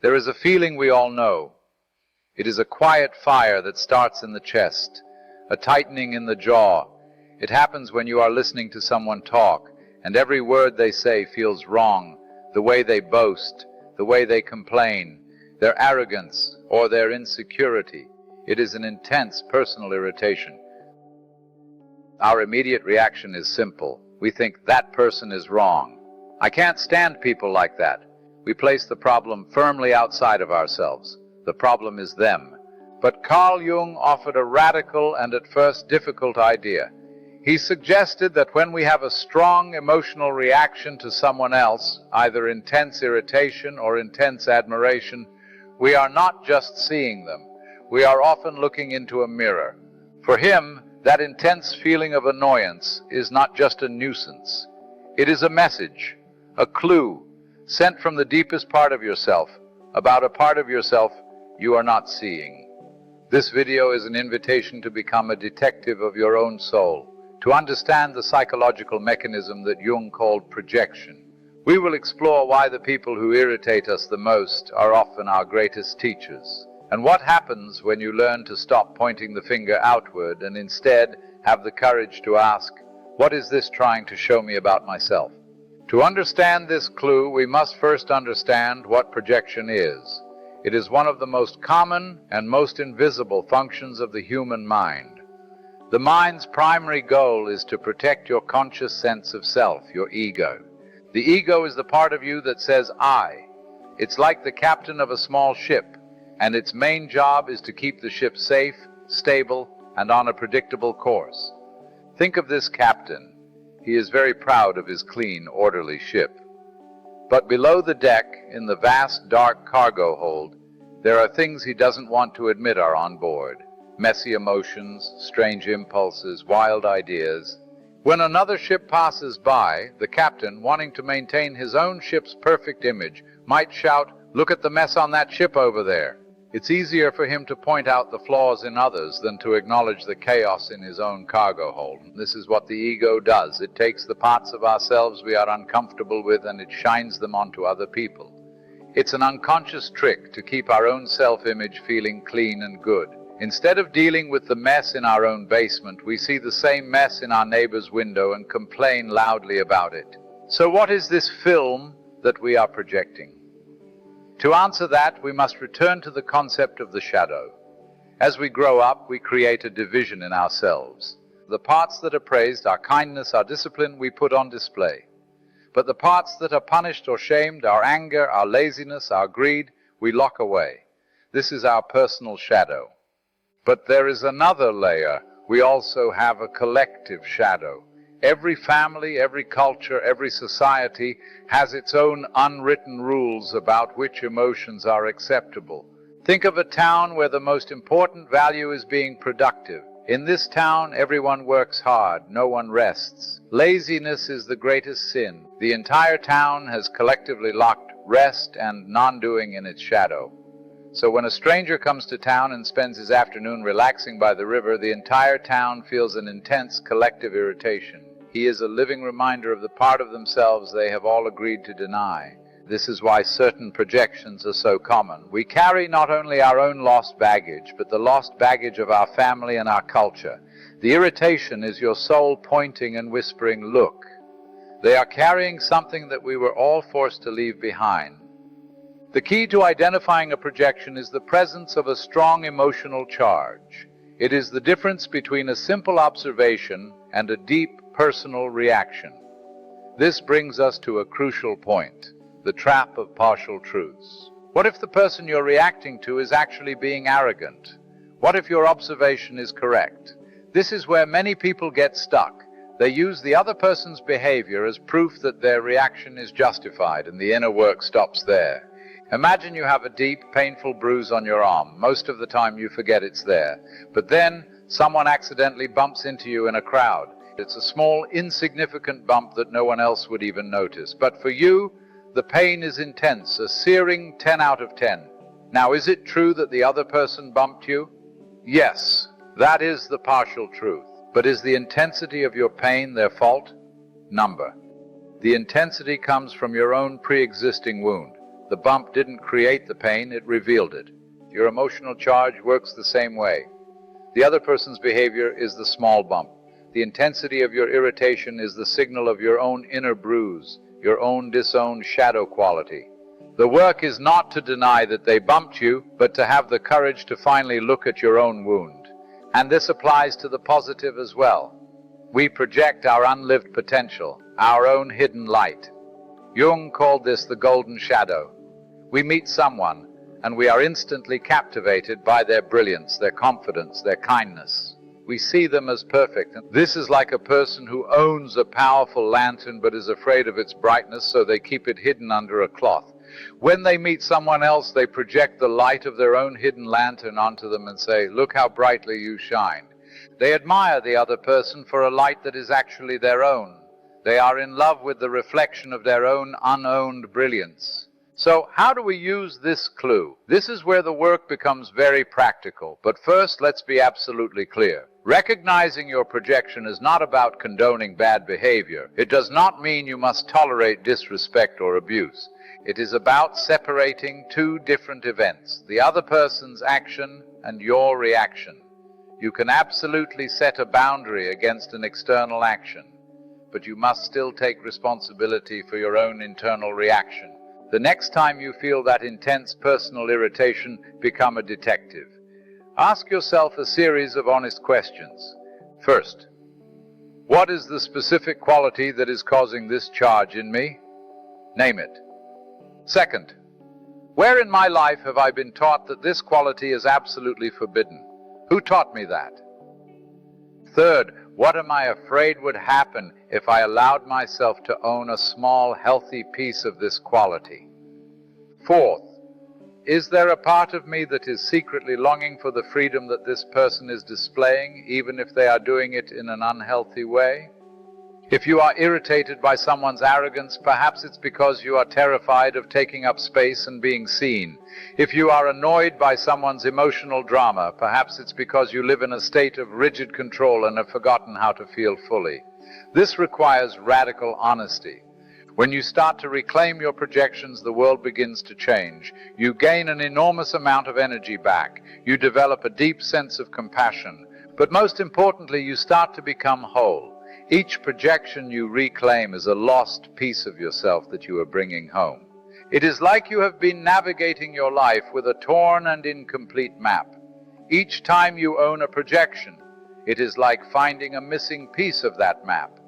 There is a feeling we all know. It is a quiet fire that starts in the chest, a tightening in the jaw. It happens when you are listening to someone talk, and every word they say feels wrong, the way they boast, the way they complain, their arrogance or their insecurity. It is an intense personal irritation. Our immediate reaction is simple. We think that person is wrong. I can't stand people like that. We place the problem firmly outside of ourselves. The problem is them. But Carl Jung offered a radical and at first difficult idea. He suggested that when we have a strong emotional reaction to someone else, either intense irritation or intense admiration, we are not just seeing them. We are often looking into a mirror. For him, that intense feeling of annoyance is not just a nuisance. It is a message, a clue, sent from the deepest part of yourself, about a part of yourself you are not seeing. This video is an invitation to become a detective of your own soul, to understand the psychological mechanism that Jung called projection. We will explore why the people who irritate us the most are often our greatest teachers, and what happens when you learn to stop pointing the finger outward and instead have the courage to ask, what is this trying to show me about myself? To understand this clue, we must first understand what projection is. It is one of the most common and most invisible functions of the human mind. The mind's primary goal is to protect your conscious sense of self, your ego. The ego is the part of you that says, I. It's like the captain of a small ship, and its main job is to keep the ship safe, stable, and on a predictable course. Think of this captain. He is very proud of his clean, orderly ship. But below the deck, in the vast, dark cargo hold, there are things he doesn't want to admit are on board. Messy emotions, strange impulses, wild ideas. When another ship passes by, the captain, wanting to maintain his own ship's perfect image, might shout, "Look at the mess on that ship over there." It's easier for him to point out the flaws in others than to acknowledge the chaos in his own cargo hold. This is what the ego does. It takes the parts of ourselves we are uncomfortable with and it shines them onto other people. It's an unconscious trick to keep our own self-image feeling clean and good. Instead of dealing with the mess in our own basement, we see the same mess in our neighbor's window and complain loudly about it. So what is this film that we are projecting? To answer that, we must return to the concept of the shadow. As we grow up, we create a division in ourselves. The parts that are praised, our kindness, our discipline, we put on display. But the parts that are punished or shamed, our anger, our laziness, our greed, we lock away. This is our personal shadow. But there is another layer. We also have a collective shadow. Every family, every culture, every society has its own unwritten rules about which emotions are acceptable. Think of a town where the most important value is being productive. In this town, everyone works hard, no one rests. Laziness is the greatest sin. The entire town has collectively locked rest and non-doing in its shadow. So when a stranger comes to town and spends his afternoon relaxing by the river, the entire town feels an intense collective irritation. He is a living reminder of the part of themselves they have all agreed to deny. This is why certain projections are so common. We carry not only our own lost baggage, but the lost baggage of our family and our culture. The irritation is your soul pointing and whispering, look. They are carrying something that we were all forced to leave behind. The key to identifying a projection is the presence of a strong emotional charge. It is the difference between a simple observation and a deep personal reaction. This brings us to a crucial point, the trap of partial truths. What if the person you're reacting to is actually being arrogant? What if your observation is correct? This is where many people get stuck. They use the other person's behavior as proof that their reaction is justified, and the inner work stops there. Imagine you have a deep, painful bruise on your arm. Most of the time you forget it's there. But then someone accidentally bumps into you in a crowd. It's a small, insignificant bump that no one else would even notice. But for you, the pain is intense, a searing 10 out of 10. Now, is it true that the other person bumped you? Yes, that is the partial truth. But is the intensity of your pain their fault? Number. The intensity comes from your own pre-existing wound. The bump didn't create the pain, it revealed it. Your emotional charge works the same way. The other person's behavior is the small bump. The intensity of your irritation is the signal of your own inner bruise, your own disowned shadow quality. The work is not to deny that they bumped you, but to have the courage to finally look at your own wound. And this applies to the positive as well. We project our unlived potential, our own hidden light. Jung called this the golden shadow. We meet someone, and we are instantly captivated by their brilliance, their confidence, their kindness. We see them as perfect. This is like a person who owns a powerful lantern but is afraid of its brightness, so they keep it hidden under a cloth. When they meet someone else, they project the light of their own hidden lantern onto them and say, "Look how brightly you shine." They admire the other person for a light that is actually their own. They are in love with the reflection of their own unowned brilliance. So how do we use this clue? This is where the work becomes very practical. But first, let's be absolutely clear. Recognizing your projection is not about condoning bad behavior. It does not mean you must tolerate disrespect or abuse. It is about separating two different events, the other person's action and your reaction. You can absolutely set a boundary against an external action, but you must still take responsibility for your own internal reaction. The next time you feel that intense personal irritation, become a detective. Ask yourself a series of honest questions. First, what is the specific quality that is causing this charge in me? Name it. Second, where in my life have I been taught that this quality is absolutely forbidden? Who taught me that? Third, what am I afraid would happen if I allowed myself to own a small, healthy piece of this quality? Fourth, is there a part of me that is secretly longing for the freedom that this person is displaying, even if they are doing it in an unhealthy way? If you are irritated by someone's arrogance, perhaps it's because you are terrified of taking up space and being seen. If you are annoyed by someone's emotional drama, perhaps it's because you live in a state of rigid control and have forgotten how to feel fully. This requires radical honesty. When you start to reclaim your projections, the world begins to change. You gain an enormous amount of energy back. You develop a deep sense of compassion. But most importantly, you start to become whole. Each projection you reclaim is a lost piece of yourself that you are bringing home. It is like you have been navigating your life with a torn and incomplete map. Each time you own a projection, it is like finding a missing piece of that map.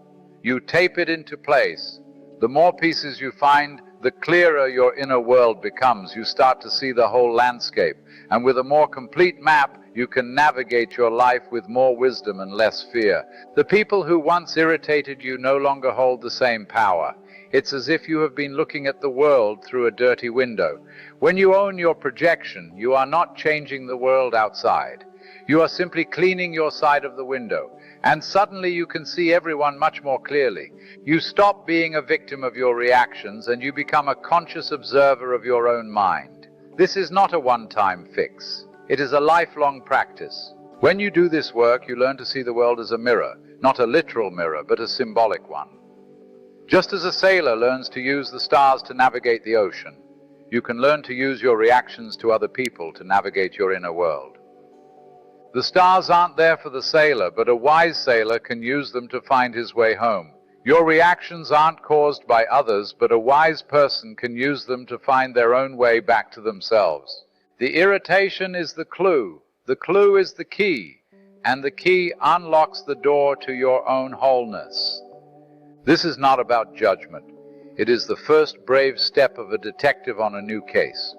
You tape it into place. The more pieces you find, the clearer your inner world becomes. You start to see the whole landscape. And with a more complete map, you can navigate your life with more wisdom and less fear. The people who once irritated you no longer hold the same power. It's as if you have been looking at the world through a dirty window. When you own your projection, you are not changing the world outside. You are simply cleaning your side of the window. And suddenly you can see everyone much more clearly. You stop being a victim of your reactions and you become a conscious observer of your own mind. This is not a one-time fix. It is a lifelong practice. When you do this work, you learn to see the world as a mirror, not a literal mirror, but a symbolic one. Just as a sailor learns to use the stars to navigate the ocean, you can learn to use your reactions to other people to navigate your inner world. The stars aren't there for the sailor, but a wise sailor can use them to find his way home. Your reactions aren't caused by others, but a wise person can use them to find their own way back to themselves. The irritation is the clue is the key, and the key unlocks the door to your own wholeness. This is not about judgment. It is the first brave step of a detective on a new case.